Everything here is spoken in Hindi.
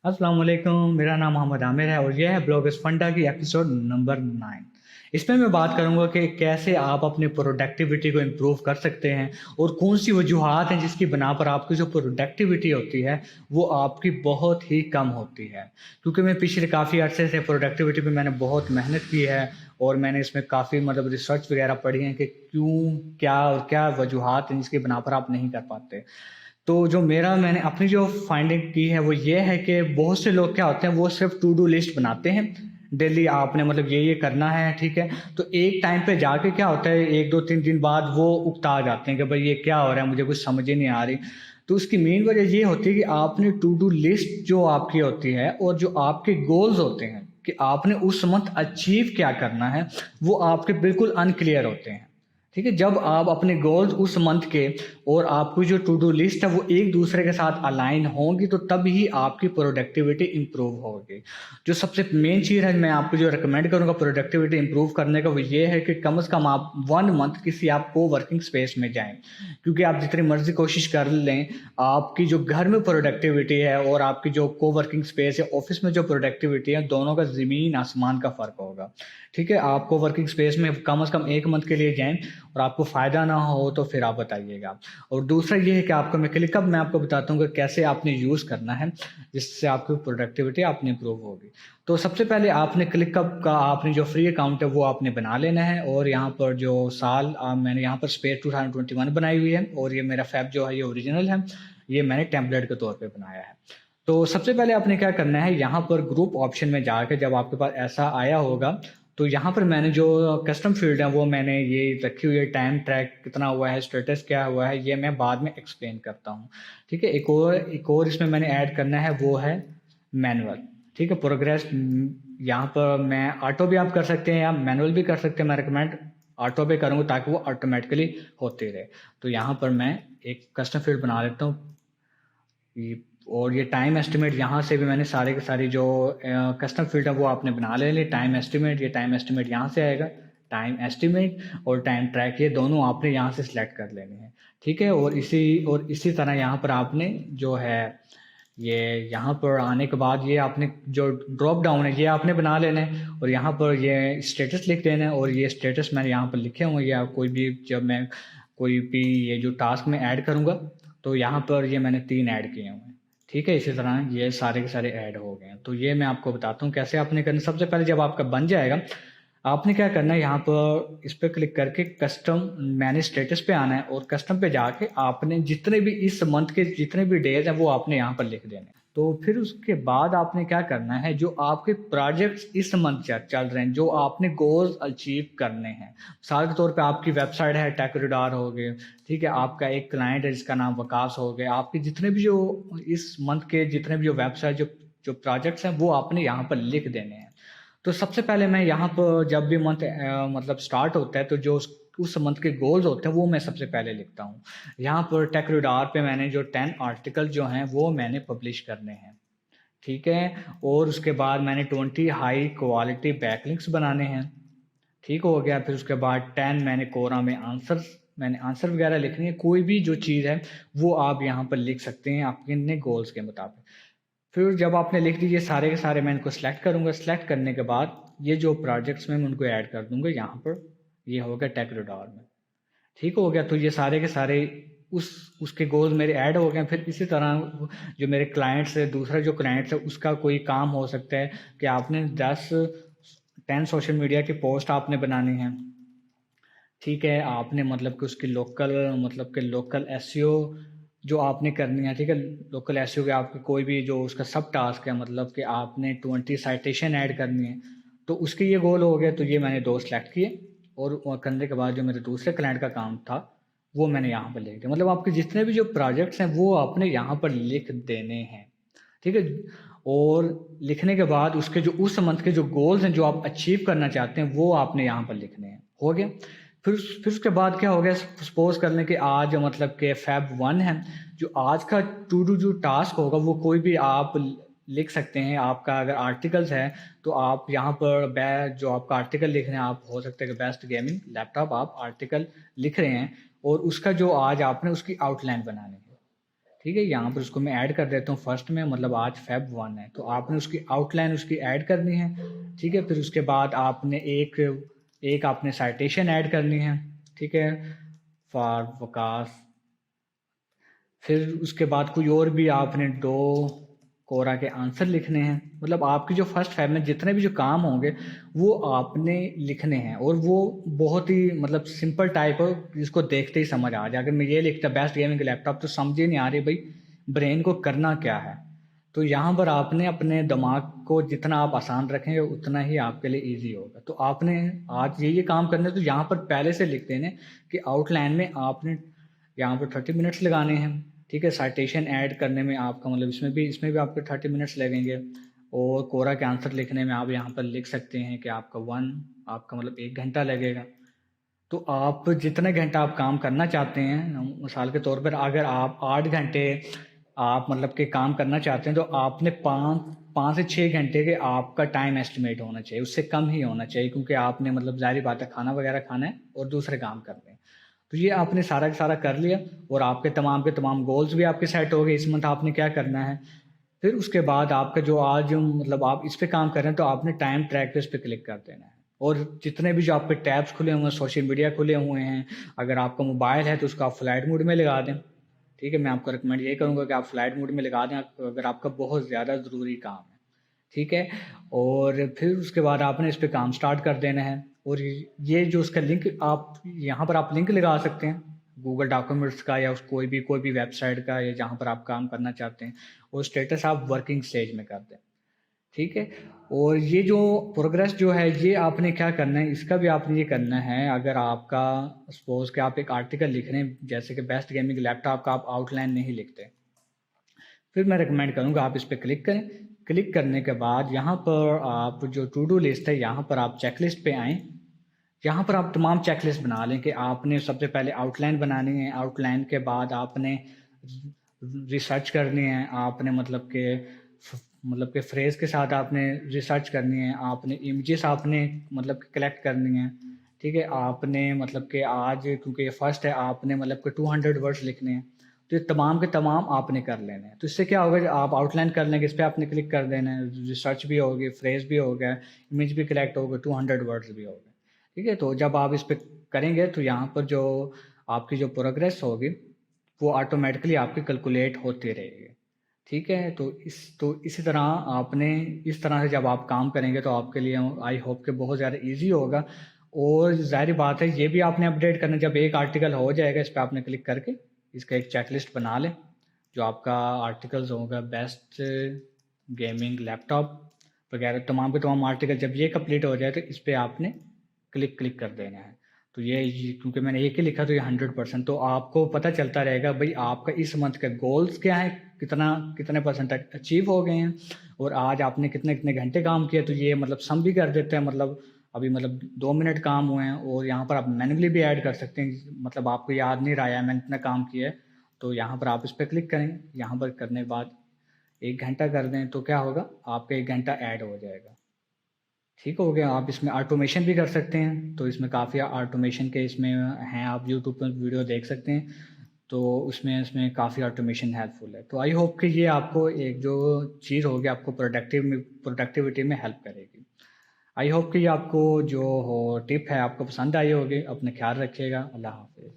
अस्सलाम वालेकुम, मेरा नाम मोहम्मद आमिर है और यह है ब्लॉगर्स फंडा की एपिसोड नंबर 9। इसमें मैं बात करूंगा कि कैसे आप अपनी प्रोडक्टिविटी को इम्प्रूव कर सकते हैं और कौन सी वजूहात हैं जिसकी बिना पर आपकी जो प्रोडक्टिविटी होती है वो आपकी बहुत ही कम होती है। क्योंकि मैं पिछले काफ़ी अरसे से प्रोडक्टिविटी पे मैंने बहुत मेहनत की है और मैंने इसमें काफ़ी मतलब रिसर्च वगैरह पढ़ी है कि क्यों, क्या और क्या वजूहात हैं जिसकी बिना पर आप नहीं कर पाते। तो जो मेरा मैंने अपनी जो फाइंडिंग की है वो ये है कि बहुत से लोग क्या होते हैं वो सिर्फ टू डू लिस्ट बनाते हैं। डेली आपने मतलब ये करना है, ठीक है। तो एक टाइम पे जाके क्या होता है, एक दो तीन दिन बाद वो उकता जाते हैं कि भाई ये क्या हो रहा है, मुझे कुछ समझ ही नहीं आ रही। तो उसकी मेन वजह ये होती है कि आपने टू डू लिस्ट जो आपकी होती है और जो आपके गोल्स होते हैं कि आपने उस मंथ अचीव क्या करना है, वो आपके बिल्कुल अनक्लियर होते हैं। ठीक है, जब आप अपने गोल्स उस मंथ के और आपकी जो टू डू लिस्ट है वो एक दूसरे के साथ अलाइन होंगी तो तब ही आपकी प्रोडक्टिविटी इंप्रूव होगी। जो सबसे मेन चीज़ है मैं आपको जो रिकमेंड करूंगा प्रोडक्टिविटी इंप्रूव करने का वो ये है कि कम से कम आप 1 मंथ किसी आप को वर्किंग स्पेस में जाएं। क्योंकि आप जितनी मर्जी कोशिश कर लें, आपकी जो घर में प्रोडक्टिविटी है और आपकी जो को वर्किंग स्पेस है ऑफिस में जो प्रोडक्टिविटी है, दोनों का ज़मीन आसमान का फ़र्क होगा। ठीक है, आपको वर्किंग स्पेस में कम से कम 1 मंथ के लिए जाएं और आपको फ़ायदा ना हो तो फिर आप बताइएगा। और दूसरा ये है कि आपको मैं क्लिकअप मैं आपको बताता हूँ कि कैसे आपने यूज़ करना है जिससे आपकी प्रोडक्टिविटी आपने इम्प्रूव होगी। तो सबसे पहले आपने क्लिकअप का आपने जो फ्री अकाउंट है वो आपने बना लेना है और यहाँ पर जो साल मैंने यहाँ पर स्पेस 2021 बनाई हुई है और ये मेरा फैब जो है ये ओरिजिनल है, ये मैंने टेम्पलेट के तौर पे बनाया है। तो सबसे पहले आपने क्या करना है, यहाँ पर ग्रुप ऑप्शन में जाकर जब आपके पास ऐसा आया होगा तो यहाँ पर मैंने जो कस्टम फील्ड है वो मैंने ये रखी हुई है। टाइम ट्रैक कितना हुआ है, स्टेटस क्या हुआ है, ये मैं बाद में एक्सप्लेन करता हूँ। ठीक है, एक और इसमें मैंने ऐड करना है वो है मैनुअल। ठीक है, प्रोग्रेस यहाँ पर मैं ऑटो भी आप कर सकते हैं या मैनुअल भी कर सकते हैं। मैं रिकमेंड ऑटो पे करूँगा ताकि वो ऑटोमेटिकली होते रहे। तो यहाँ पर मैं एक कस्टम फील्ड बना लेता हूँ। और ये टाइम एस्टिमेट यहाँ से भी मैंने सारे के सारी जो कस्टम फील्ड है वो आपने बना ले टाइम एस्टिमेट, ये टाइम एस्टिमेट यहाँ से आएगा। टाइम एस्टिमेट और टाइम ट्रैक ये दोनों आपने यहाँ से सिलेक्ट कर लेने हैं। ठीक है, और इसी तरह यहाँ पर आपने जो है ये यहाँ पर आने के बाद ये आपने जो ड्रॉप डाउन है ये आपने बना लेना है और यहाँ पर ये स्टेटस लिख देना है। और ये स्टेटस मैंने यहाँ पर लिखे हुए हैं या कोई भी जब मैं कोई भी ये जो टास्क में ऐड करूँगा तो यहाँ पर ये मैंने 3 ऐड किए हुए हैं। ठीक है, इसी तरह ये सारे के सारे ऐड हो गए हैं। तो ये मैं आपको बताता हूँ कैसे आपने करना। सबसे पहले जब आपका बन जाएगा आपने क्या करना है, यहाँ पर इस पर क्लिक करके कस्टम मैनेज स्टेटस पे आना है और कस्टम पे जाके आपने जितने भी इस मंथ के जितने भी डेज हैं वो आपने यहाँ पर लिख देने हैं। तो फिर उसके बाद आपने क्या करना है, जो आपके प्रोजेक्ट्स इस मंथ चल रहे हैं, जो आपने गोल्स अचीव करने हैं। मिसाल के तौर पे आपकी वेबसाइट है टेकरिडार हो गए, ठीक है, आपका एक क्लाइंट है जिसका नाम वकास हो गया, आपके जितने भी जो इस मंथ के जितने भी जो वेबसाइट जो जो प्रोजेक्ट्स हैं वो आपने यहाँ पर लिख देने हैं। तो सबसे पहले मैं यहाँ पर जब भी मंथ मतलब स्टार्ट होता है तो जो उस मंथ के गोल्स होते हैं वो मैं सबसे पहले लिखता हूँ। यहाँ पर टेकरिडार पे मैंने जो 10 आर्टिकल जो हैं वो मैंने पब्लिश करने हैं। ठीक है, और उसके बाद मैंने 20 हाई क्वालिटी बैकलिंक्स बनाने हैं। ठीक हो गया, फिर उसके बाद 10 मैंने कोरा में मैंने आंसर वगैरह लिखनी है। कोई भी जो चीज़ है वो आप यहाँ पर लिख सकते हैं अपने गोल्स के मुताबिक। फिर जब आपने लिख दी ये सारे के सारे मैं इनको सेलेक्ट करूंगा। सेलेक्ट करने के बाद ये जो प्रोजेक्ट्स में मैं उनको ऐड कर दूंगा यहाँ पर। ये हो गया टेकरिडॉर में। ठीक हो गया, तो ये सारे के सारे उस उसके गोल मेरे ऐड हो गए। फिर इसी तरह जो मेरे क्लाइंट्स है, दूसरा जो क्लाइंट्स है उसका कोई काम हो सकता है कि आपने 10 सोशल मीडिया की पोस्ट आपने बनानी है। ठीक है, आपने मतलब कि उसकी लोकल एसईओ जो आपने करनी है। ठीक है, लोकल एसईओ के आपके कोई भी जो उसका सब टास्क है, मतलब कि आपने 20 साइटेशन ऐड करनी है। तो उसके ये गोल हो गए, तो ये मैंने 2 सेलेक्ट किए और करने के बाद जो मेरे दूसरे क्लाइंट का काम था वो मैंने यहाँ पर लिख दिया। मतलब आपके जितने भी जो प्रोजेक्ट्स हैं वो आपने यहाँ पर लिख देने हैं। ठीक है, और लिखने के बाद उसके जो उस मंथ के जो गोल्स हैं जो आप अचीव करना चाहते हैं वो आपने यहाँ पर लिखने हैं। हो गया, फिर उसके बाद क्या हो गया, सपोज कर लें कि आज मतलब कि Feb 1 है। जो आज का टू डू जो टास्क होगा वो कोई भी आप लिख सकते हैं। आपका अगर आर्टिकल्स है तो आप यहाँ पर जो आपका आर्टिकल लिख रहे हैं, आप हो सकता है कि बेस्ट गेमिंग लैपटॉप आप आर्टिकल लिख रहे हैं और उसका जो आज आपने उसकी आउटलाइन बनानी है। ठीक है, यहाँ पर उसको मैं ऐड कर देता हूँ फर्स्ट में, मतलब आज Feb 1 है, तो आपने उसकी आउटलाइन उसकी ऐड करनी है। ठीक है, फिर उसके बाद आपने एक एक आपने साइटेशन ऐड करनी है। ठीक है, फॉर वकास। फिर उसके बाद कोई और भी आपने दो कोरा के आंसर लिखने हैं। मतलब आपकी जो फर्स्ट फाइव में जितने भी जो काम होंगे वो आपने लिखने हैं, और वो बहुत ही मतलब सिंपल टाइप हो जिसको देखते ही समझ आ जाए। अगर मैं ये लिखता बेस्ट गेमिंग लैपटॉप तो समझ ही नहीं आ रही भाई ब्रेन को करना क्या है। तो यहाँ पर आपने अपने दिमाग को जितना आप आसान रखेंगे उतना ही आपके लिए इजी होगा। तो आपने आज ये काम करने, तो यहाँ पर पहले से लिख देने कि आउटलाइन में आपने यहाँ पर 30 मिनट्स लगाने हैं। ठीक है, साइटेशन ऐड करने में आपका मतलब इसमें भी आपके 30 मिनट्स लगेंगे, और कोरा के आंसर लिखने में आप यहाँ पर लिख सकते हैं कि आपका मतलब 1 घंटा लगेगा। तो आप जितने घंटा आप काम करना चाहते हैं, मिसाल के तौर पर अगर आप 8 घंटे आप मतलब के काम करना चाहते हैं, तो आपने 5 5 से 6 घंटे के आपका टाइम एस्टिमेट होना चाहिए, उससे कम ही होना चाहिए, क्योंकि आपने मतलब ज़ाहिर बात है खाना वगैरह खाना है और दूसरे काम करने हैं। तो ये आपने सारा का सारा कर लिया, और आपके तमाम के तमाम गोल्स भी आपके सेट हो गए इस मंथ आपने क्या करना है। फिर उसके बाद आपका जो आज मतलब आप इस पे काम कर रहे हैं, तो आपने टाइम ट्रैक पे इस पे क्लिक कर देना है, और जितने भी जो आपके टैब्स खुले हुए हैं, सोशल मीडिया खुले हुए हैं, अगर आपका मोबाइल है तो उसको आप फ्लाइट मोड में लगा दें। ठीक है, मैं आपको रिकमेंड ये करूँगा कि आप फ्लाइट मोड में लगा दें अगर आपका बहुत ज़्यादा ज़रूरी काम है। ठीक है, और फिर उसके बाद आपने इस पे काम स्टार्ट कर देना है। और ये जो उसका लिंक आप यहाँ पर आप लिंक लगा सकते हैं गूगल डॉक्यूमेंट्स का, या उस कोई भी वेबसाइट का, या जहाँ पर आप काम करना चाहते हैं, और स्टेटस आप वर्किंग स्टेज में कर दें। ठीक है, और ये जो प्रोग्रेस जो है ये आपने क्या करना है, इसका भी आपने ये करना है। अगर आपका सपोज कि आप एक आर्टिकल लिख रहे हैं, जैसे कि बेस्ट गेमिंग लैपटॉप का आप आउटलाइन नहीं लिखते, फिर मैं रिकमेंड करूँगा आप इस पर क्लिक करें। क्लिक करने के बाद यहाँ पर आप जो टू डू लिस्ट है यहाँ पर आप चेकलिस्ट पे आएँ। यहाँ पर आप तमाम चेकलिस्ट बना लें कि आपने सबसे पहले आउटलाइन बनानी है, आउटलाइन के बाद आपने रिसर्च करनी है, आपने मतलब के फ्रेज के साथ आपने रिसर्च करनी है, आपने इमेजेस आपने मतलब कलेक्ट करनी है। ठीक है, आपने मतलब कि आज क्योंकि ये फर्स्ट है आपने मतलब कि 200 वर्ड्स लिखने हैं, तो ये तमाम के तमाम आपने कर लेने हैं। तो इससे क्या होगा, आप आउटलाइन कर लेंगे, इस पर आपने क्लिक कर देना है, रिसर्च भी होगी, फ्रेज भी हो गया, इमेज भी कलेक्ट होगा, 200 वर्ड्स भी हो गए। ठीक है, तो जब आप इस पे करेंगे तो यहाँ पर जो आपकी जो प्रोग्रेस होगी वो ऑटोमेटिकली आपकी कैलकुलेट होती रहेगी। ठीक है, तो इसी तरह आपने इस तरह से जब आप काम करेंगे तो आपके लिए आई होप कि बहुत ज़्यादा इजी होगा। और ज़ाहिर बात है ये भी आपने अपडेट करना, जब एक आर्टिकल हो जाएगा इस पर आपने क्लिक करके इसका एक चेकलिस्ट बना लें, जो आपका आर्टिकल्स होगा बेस्ट गेमिंग लैपटॉप वगैरह, तमाम के तमाम आर्टिकल जब ये कंप्लीट हो जाए तो इस पर आपने क्लिक क्लिक कर देना है। तो ये क्योंकि मैंने एक ही लिखा तो ये 100%, तो आपको पता चलता रहेगा भाई आपका इस मंथ का गोल्स क्या है, कितने परसेंट तक अचीव हो गए हैं, और आज आपने कितने कितने घंटे काम किया। तो ये मतलब सम भी कर देते हैं, मतलब अभी मतलब 2 मिनट काम हुए हैं, और यहाँ पर आप मैन्युअली भी ऐड कर सकते हैं, मतलब आपको याद नहीं रहा है मैंने इतना काम किया है, तो यहाँ पर आप इस पर क्लिक करें, यहाँ पर करने के बाद 1 घंटा कर दें तो क्या होगा, आपका 1 घंटा ऐड हो जाएगा। ठीक हो गया, आप इसमें ऑटोमेशन भी कर सकते हैं, तो इसमें काफ़ी ऑटोमेशन के इसमें हैं, आप यूट्यूब पर वीडियो देख सकते हैं, तो उसमें इसमें काफ़ी ऑटोमेशन हेल्पफुल है। तो आई होप कि ये आपको एक जो चीज़ होगी आपको प्रोडक्टिविटी में हेल्प करेगी। आई होप कि ये आपको जो हो टिप है आपको पसंद आई होगी। अपने ख्याल रखिएगा। अल्लाह हाफिज़।